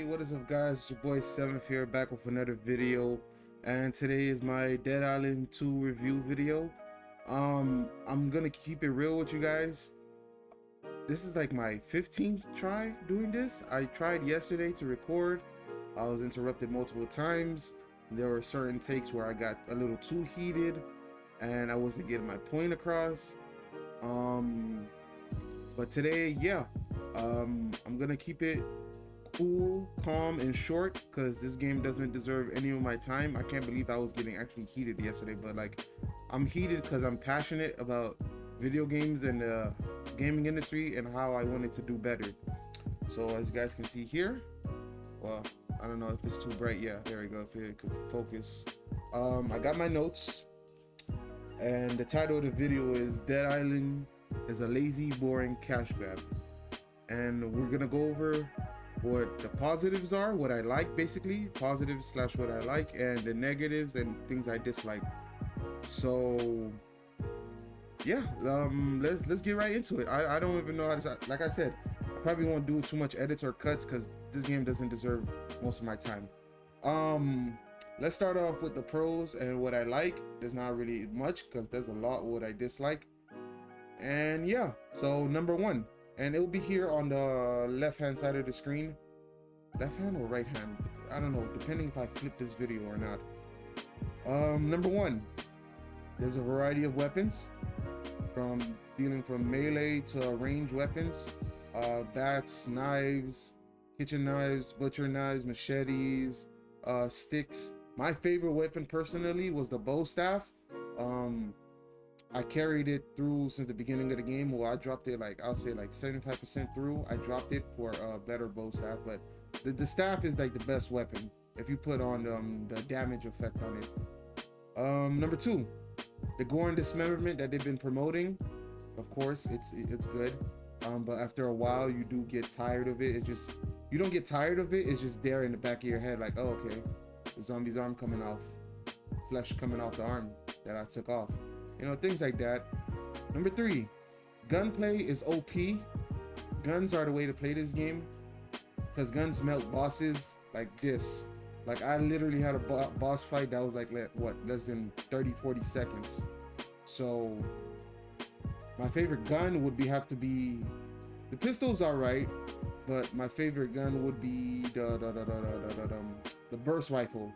what is up guys, it's your boy 7th here, back with another video, and today is my Dead Island 2 review video. I'm gonna keep it real with you guys. This is like my 15th try doing this. I tried yesterday to record. I was interrupted multiple times. There were certain takes where I got a little too heated and I wasn't getting my point across. But today, yeah, I'm gonna keep it cool, calm, and short because this game doesn't deserve any of my time. I can't believe I was getting actually heated yesterday, but like, I'm heated because I'm passionate about video games and the gaming industry and how I wanted to do better. So as you guys can see here, well, I don't know if it's too bright. Yeah, there we go, if it could focus. I got my notes, and the title of the video is Dead Island is a lazy, boring cash grab. And we're gonna go over what the positives are, what I like, basically positives slash what I like, and the negatives and things I dislike. So yeah, let's get right into it. I don't even know how to, like I said, I probably won't do too much edits or cuts because this game doesn't deserve most of my time. Let's start off with the pros and what I like. There's not really much because there's a lot what I dislike. And yeah, so number one, and it will be here on the left hand side of the screen. Left hand or right hand, I don't know, depending if I flip this video or not. Number one, there's a variety of weapons, from dealing from melee to ranged weapons, bats, knives, kitchen knives, butcher knives, machetes, sticks. My favorite weapon personally was the bow staff. I carried it through since the beginning of the game. Well, I dropped it like, I'll say like 75% through. I dropped it for a better bow staff, but the staff is like the best weapon if you put on the damage effect on it. Number two, the gore and dismemberment that they've been promoting. Of course, it's good, but after a while you do get tired of it. It's just, you don't get tired of it, it's just there in the back of your head, like, oh, okay, the zombie's arm coming off, flesh coming off the arm that I took off, you know, things like that. Number three, gunplay is OP. Guns are the way to play this game because guns melt bosses like this. Like, I literally had a boss fight that was like, what, less than 30-40 seconds. So my favorite gun would have to be, the pistols are right, but my favorite gun would be the burst rifle.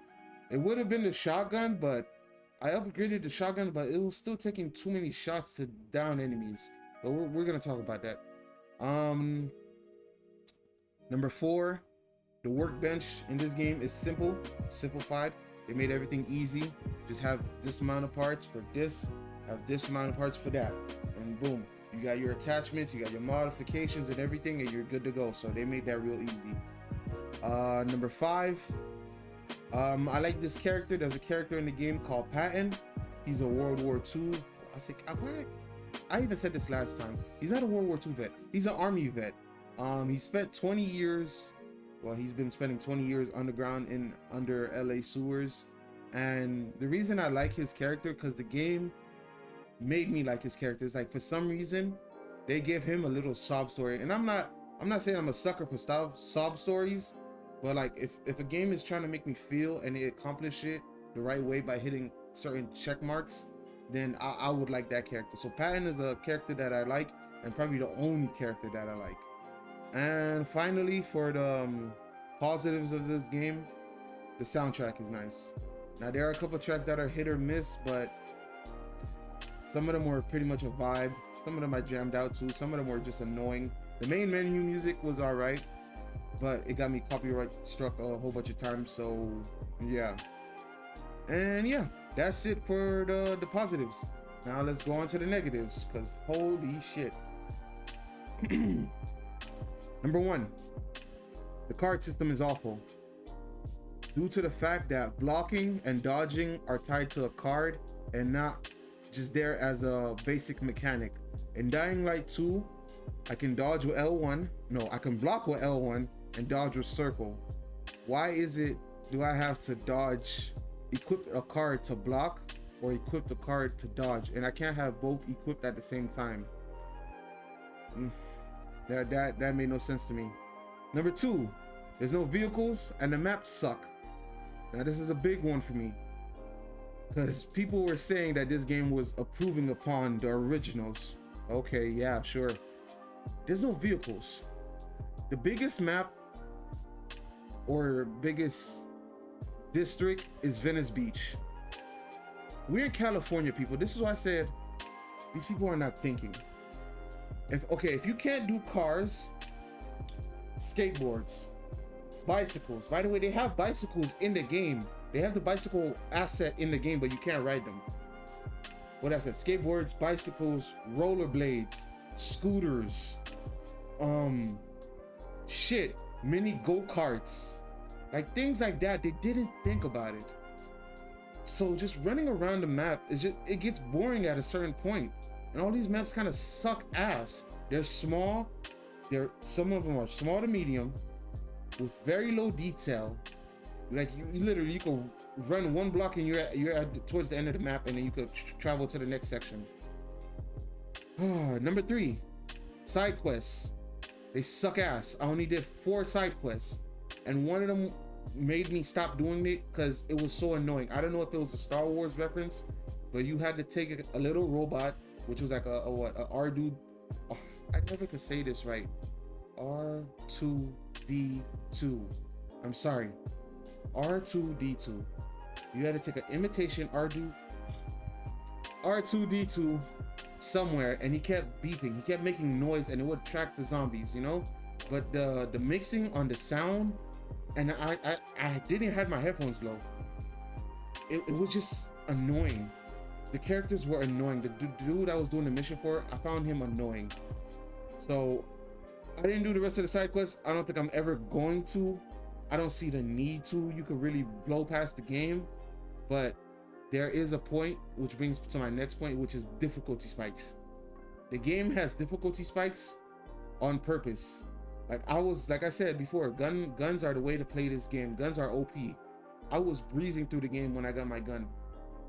It would have been the shotgun, but I upgraded the shotgun, but it was still taking too many shots to down enemies. But we're gonna talk about that. Number four, the workbench in this game is simplified. They made everything easy. Just have this amount of parts for this, have this amount of parts for that, and boom, you got your attachments, you got your modifications and everything, and you're good to go. So they made that real easy. Number five, I like this character. There's a character in the game called Patton. He's a World War II. I even said this last time. He's not a World War II vet. He's an army vet. He spent 20 years. Well, he's been spending 20 years underground under LA sewers. And the reason I like his character, because the game made me like his character. It's like, for some reason, they give him a little sob story. And I'm not saying I'm a sucker for sob stories, but like, if a game is trying to make me feel and they accomplish it the right way by hitting certain check marks, then I would like that character. So Patton is a character that I like, and probably the only character that I like. And finally, for the positives of this game, the soundtrack is nice. Now, there are a couple tracks that are hit or miss, but some of them were pretty much a vibe. Some of them I jammed out to. Some of them were just annoying. The main menu music was all right, but it got me copyright struck a whole bunch of times. So yeah, and yeah, that's it for the positives. Now let's go on to the negatives, because holy shit. Number one, the card system is awful. Due to the fact that blocking and dodging are tied to a card and not just there as a basic mechanic. In Dying Light 2, I can dodge with L1. No, I can block with L1 and dodge with circle. Why do I have to equip a card to block or equip the card to dodge? And I can't have both equipped at the same time. That made no sense to me. Number two, There's no vehicles, and the maps suck. Now this is a big one for me, because people were saying that this game was improving upon the originals. Okay, yeah, sure. There's no vehicles. The biggest map or biggest district is Venice Beach. We're in California, people. This is why I said these people are not thinking. If you can't do cars, skateboards, bicycles. By the way, they have bicycles in the game. They have the bicycle asset in the game, but you can't ride them. What I said, skateboards, bicycles, rollerblades, scooters, mini go-karts, like things like that. They didn't think about it. So just running around the map it gets boring at a certain point. And all these maps kind of suck ass. They're small. Some of them are small to medium with very low detail. Like you can run one block and you're at towards the end of the map, and then you could travel to the next section. Number 3, side quests. They suck ass. I only did 4 side quests, and one of them made me stop doing it because it was so annoying. I don't know if it was a Star Wars reference, but you had to take a little robot, which was like a R2. Oh, I never could say this right. R2D2. I'm sorry. R2D2. You had to take an imitation R2D2 somewhere, and he kept beeping. He kept making noise, and it would attract the zombies, you know? But the mixing on the sound, and I didn't have my headphones low. It was just annoying. The characters were annoying. The dude I was doing the mission for, I found him annoying. So I didn't do the rest of the side quests. I don't think I'm ever going to. I don't see the need to. You could really blow past the game, but there is a point, which brings to my next point, which is difficulty spikes. The game has difficulty spikes on purpose. Like I said before, guns are the way to play this game. Guns are OP. I was breezing through the game when I got my gun.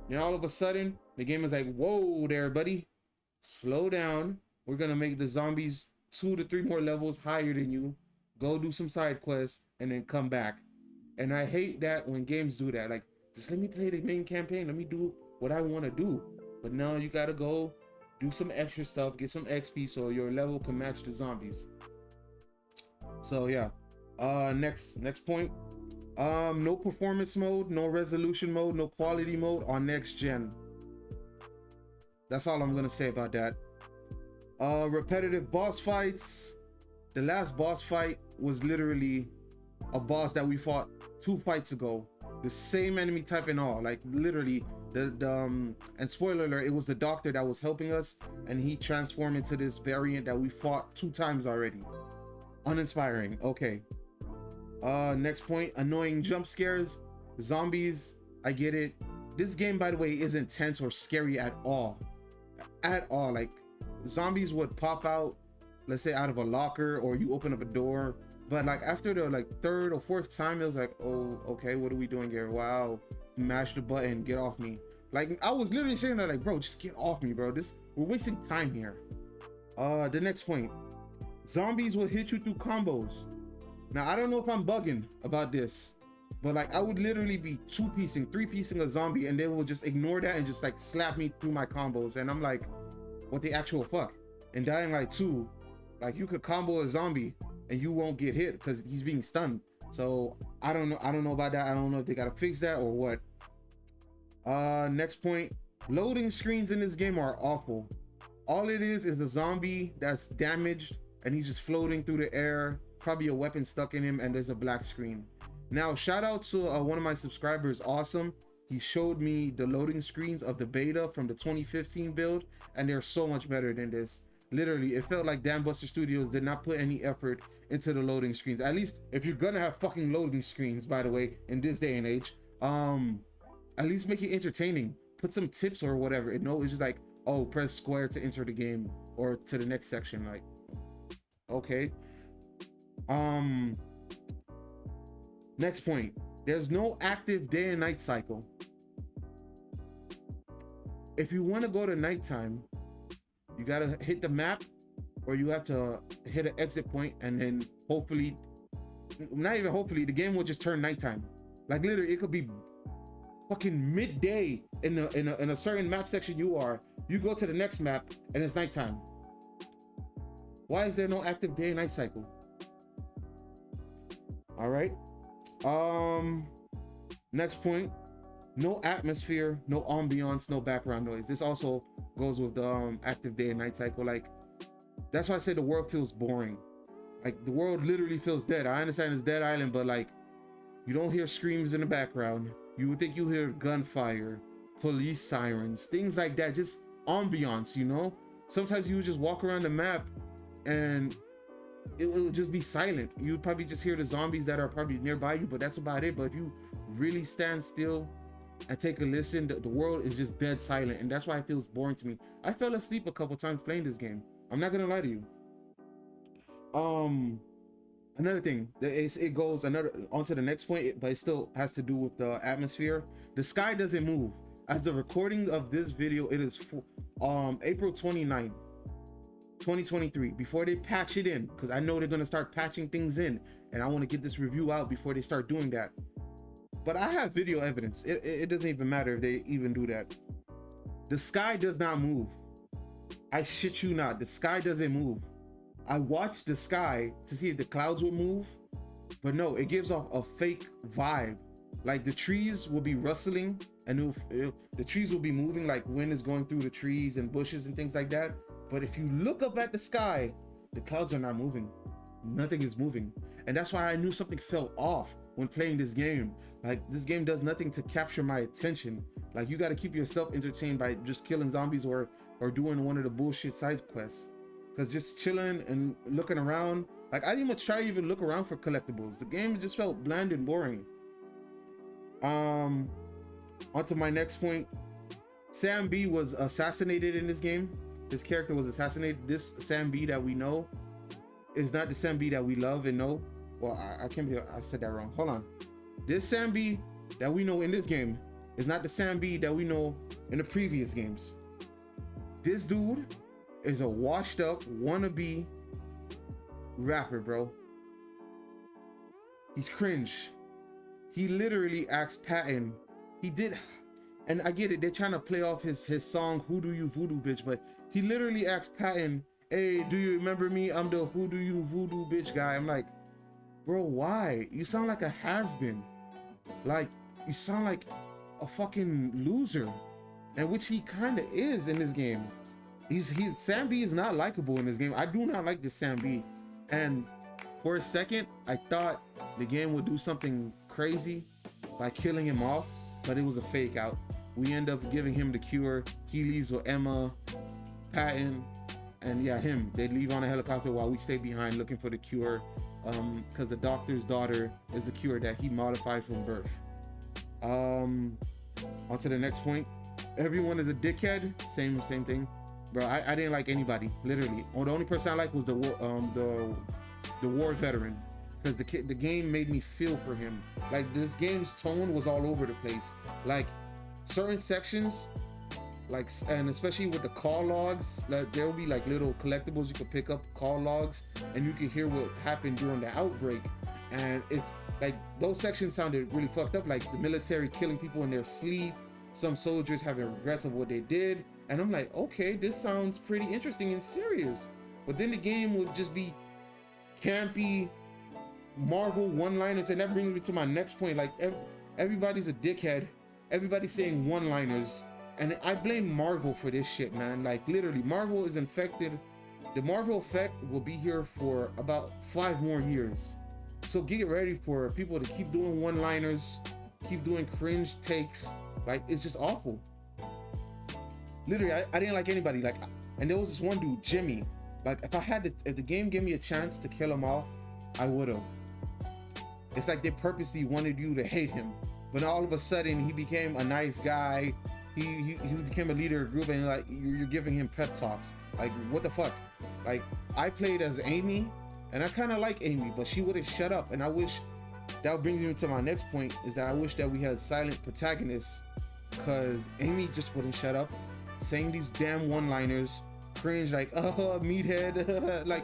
Then all of a sudden, the game is like, whoa there, buddy. Slow down. We're gonna make the zombies 2 to 3 more levels higher than you. Go do some side quests and then come back. And I hate that when games do that. Like, just let me play the main campaign. Let me do what I want to do. But now you gotta go do some extra stuff, get some XP so your level can match the zombies. So yeah. Next point. No performance mode, no resolution mode, no quality mode on next gen. That's all I'm gonna say about that. Repetitive boss fights. The last boss fight was literally a boss that we fought 2 fights ago. The same enemy type and all. Like literally and spoiler alert, it was the doctor that was helping us, and he transformed into this variant that we fought 2 times already. Uninspiring. Okay. Next point, annoying jump scares. Zombies, I get it. This game, by the way, isn't tense or scary at all. At all. Like, zombies would pop out, let's say out of a locker, or you open up a door, but like after the 3rd or 4th time, it was like, oh, okay, what are we doing here? Wow, mash the button, get off me. Like, I was literally saying that, like, bro, just get off me, bro. We're wasting time here. The next point, zombies will hit you through combos. Now, I don't know if I'm bugging about this, but like I would literally be 2-piecing, 3-piecing a zombie, and they will just ignore that and just like slap me through my combos, and I'm like, what the actual fuck? In Dying Light 2, like you could combo a zombie and you won't get hit because he's being stunned. So I don't know about that. I don't know if they gotta fix that or what. Next point, loading screens in this game are awful. All it is a zombie that's damaged and he's just floating through the air, probably a weapon stuck in him, and there's a black screen. Now shout out to one of my subscribers, Awesome. He showed me the loading screens of the beta from the 2015 build, and they're so much better than this. Literally, it felt like Damn Buster Studios did not put any effort into the loading screens. At least if you're gonna have fucking loading screens, by the way, in this day and age, at least make it entertaining. Put some tips or whatever. No, it's just like, oh, press square to enter the game or to the next section. Like, okay. Next point, there's no active day and night cycle. If you want to go to nighttime, you gotta hit the map, or you have to hit an exit point and then hopefully not even hopefully, the game will just turn nighttime. Like literally, it could be fucking midday in a certain map section you are. You go to the next map and it's nighttime. Why is there no active day and night cycle? All right. Next point. No atmosphere, no ambiance, no background noise. This also goes with the active day and night cycle. Like, that's why I say the world feels boring. Like, the world literally feels dead. I understand it's Dead Island, but like, you don't hear screams in the background. You would think you hear gunfire, police sirens, things like that. Just ambiance, you know? Sometimes you would just walk around the map and it would just be silent. You would probably just hear the zombies that are probably nearby you, but that's about it. But if you really stand still and take a listen, the world is just dead silent, and that's why it feels boring to me. I fell asleep a couple times playing this game. I'm not gonna lie to you. Another thing, it goes onto the next point, but it still has to do with the atmosphere. The sky doesn't move. As the recording of this video, it is April 29th, 2023. Before they patch it in, because I know they're gonna start patching things in, and I want to get this review out before they start doing that. But I have video evidence. It doesn't even matter if they even do that. The sky does not move. I shit you not. The sky doesn't move. I watched the sky to see if the clouds will move, but no, it gives off a fake vibe. Like the trees will be rustling and the trees will be moving, like wind is going through the trees and bushes and things like that. But if you look up at the sky, the clouds are not moving. Nothing is moving. And that's why I knew something felt off when playing this game. Like, this game does nothing to capture my attention. Like, you got to keep yourself entertained by just killing zombies or doing one of the bullshit side quests. Because just chilling and looking around, like, I didn't even try to even look around for collectibles. The game just felt bland and boring. On to my next point. Sam B was assassinated in this game. His character was assassinated. This Sam B that we know is not the Sam B that we love and know. Well, I can't believe I said that wrong. Hold on. This Sam B that we know in this game is not the Sam B that we know in the previous games. This dude is a washed up wannabe rapper, bro. He's cringe. He literally asked Patton. He did, and I get it, they're trying to play off his song Who Do You Voodoo Bitch, but he literally asked Patton, hey, do you remember me? I'm the Who Do You Voodoo Bitch guy. I'm like, bro, why? You sound like a has-been. Like, you sound like a fucking loser, and which he kind of is in this game. Sam B is not likable in this game. I do not like this Sam B, and for a second I thought the game would do something crazy by killing him off, but it was a fake out. We end up giving him the cure. He leaves with Emma, Patton, and yeah, him. They leave on a helicopter while we stay behind looking for the cure, because the doctor's daughter is the cure that he modified from birth. On to the next point. Everyone is a dickhead. Same thing, bro. I didn't like anybody, literally. The only person I liked was the war veteran, because the game made me feel for him. Like, this game's tone was all over the place. Like, certain sections, like, and especially with the call logs, like, there will be like little collectibles you could pick up, call logs, and you could hear what happened during the outbreak. And it's like, those sections sounded really fucked up, like the military killing people in their sleep, some soldiers having regrets of what they did. And I'm like, okay, this sounds pretty interesting and serious. But then the game would just be campy Marvel one-liners, and that brings me to my next point. Like, everybody's a dickhead, everybody's saying one-liners, and I blame Marvel for this shit, man. Like, literally, Marvel is infected. The Marvel effect will be here for about 5 more years. So get ready for people to keep doing one-liners, keep doing cringe takes. Like, it's just awful. Literally, I didn't like anybody. Like, and there was this one dude, Jimmy. Like, if the game gave me a chance to kill him off, I would have. It's like they purposely wanted you to hate him, but all of a sudden he became a nice guy. He became a leader of the group, and like, you're giving him pep talks. Like, what the fuck? Like, I played as Amy, and I kind of like Amy, but she wouldn't shut up. And I wish, that brings me to my next point, is that I wish that we had silent protagonists, because Amy just wouldn't shut up, saying these damn one-liners, cringe, like, meathead, like,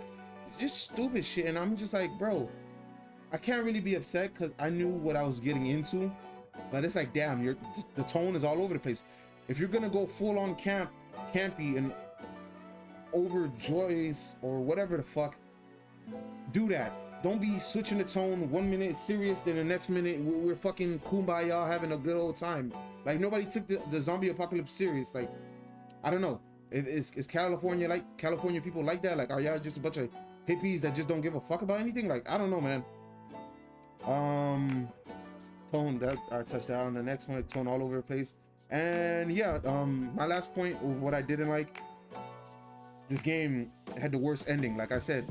just stupid shit. And I'm just like, bro, I can't really be upset because I knew what I was getting into, but it's like, damn, the tone is all over the place. If you're gonna go full on campy and overjoyous or whatever the fuck, do that. Don't be switching the tone. 1 minute serious, then the next minute we're fucking kumbaya having a good old time. Like, nobody took the zombie apocalypse serious. Like, I don't know. Is California like California people like that? Like, are y'all just a bunch of hippies that just don't give a fuck about anything? Like, I don't know, man. Tone, that I touched on. The next one, tone all over the place. And yeah, my last point of what I didn't like, this game had the worst ending. Like I said,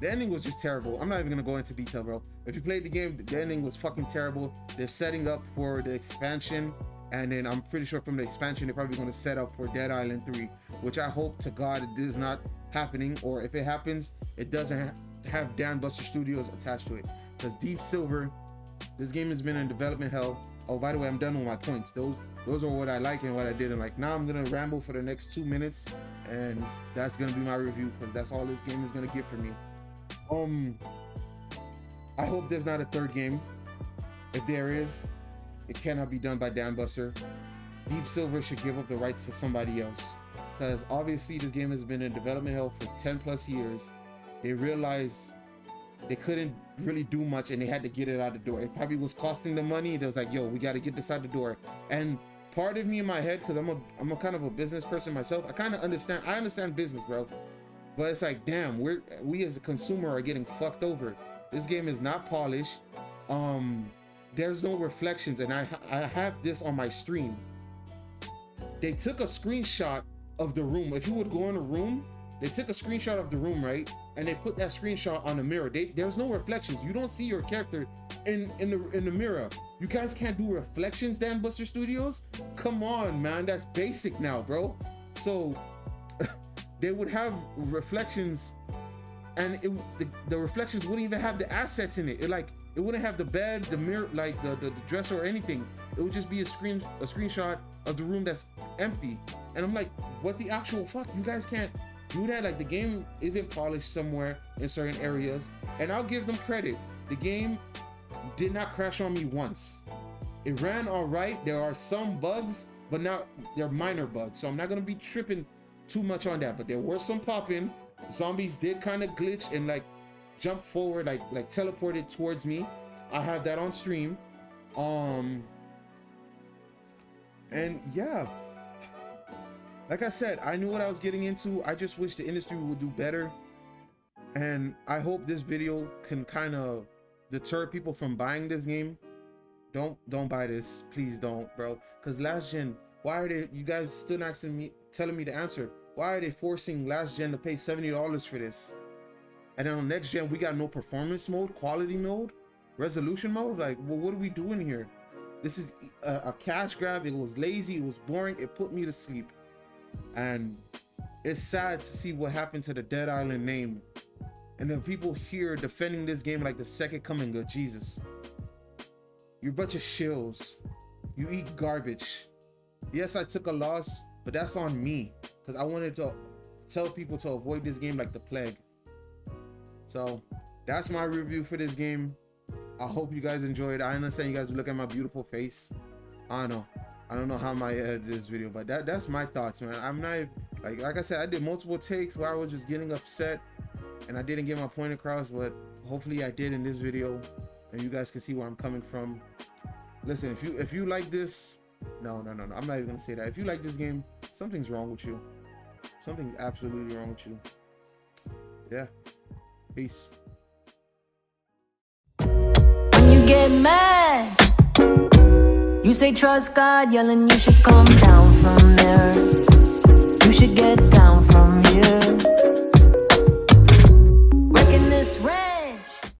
the ending was just terrible. I'm not even gonna go into detail, bro. If you played the game, the ending was fucking terrible. They're setting up for the expansion, and then I'm pretty sure from the expansion they're probably gonna set up for Dead Island 3, which I hope to God it is not happening, or if it happens, it doesn't have Dan Buster Studios attached to it. Because Deep Silver, this game has been in development hell. Oh, by the way, I'm done with my points. Those are what I like and what I didn't like. Now I'm gonna ramble for the next 2 minutes, and that's gonna be my review, because that's all this game is gonna give for me. I hope there's not a third game. If there is, it cannot be done by Dan Buster. Deep Silver should give up the rights to somebody else, because obviously this game has been in development hell for 10 plus years. They realized they couldn't really do much, and they had to get it out the door. It probably was costing them money. They was like, yo, we got to get this out the door. And part of me in my head, because I'm a kind of a business person myself, I kind of understand. I understand business, bro. But it's like, damn, we as a consumer are getting fucked over. This game is not polished. There's no reflections, and I have this on my stream. They took a screenshot of the room. If you would go in a room, they took a screenshot of the room, right? And they put that screenshot on the mirror. There's no reflections. You don't see your character in the mirror. You guys can't do reflections, Dan Buster Studios? Come on, man. That's basic now, bro. So they would have reflections, and the reflections wouldn't even have the assets in it. It wouldn't have the bed, the mirror, like the dresser or anything. It would just be a screenshot of the room that's empty. And I'm like, what the actual fuck? You guys can't do that. Like, the game isn't polished somewhere in certain areas, and I'll give them credit. The game did not crash on me once. It ran all right. There are some bugs, but they're minor bugs, so I'm not gonna be tripping too much on that. But there were some popping. Zombies did kind of glitch and like jump forward, like teleported towards me. I have that on stream. And yeah, like I said, I knew what I was getting into. I just wish the industry would do better, and I hope this video can kind of deter people from buying this game. Don't buy this, please don't, bro. Because last gen, why are you guys still telling me the answer? Why are they forcing last gen to pay $70 for this? And then on next gen, we got no performance mode, quality mode, resolution mode. Like, well, what are we doing here? This is a cash grab. It was lazy. It was boring. It put me to sleep. And it's sad to see what happened to the Dead Island name. And the people here defending this game like the second coming of Jesus. You're a bunch of shills. You eat garbage. Yes, I took a loss, but that's on me, because I wanted to tell people to avoid this game like the plague. So that's my review for this game. I hope you guys enjoyed. I understand you guys look at my beautiful face. I don't know how I might edit this video, but that's my thoughts, man. I'm not like I said, I did multiple takes where I was just getting upset and I didn't get my point across, but hopefully I did in this video, and you guys can see where I'm coming from. Listen, if you like this, no, I'm not even gonna say that. If you like this game, something's wrong with you. Something's absolutely wrong with you. Yeah. Peace. When you get mad, you say trust God, yelling you should calm down from there.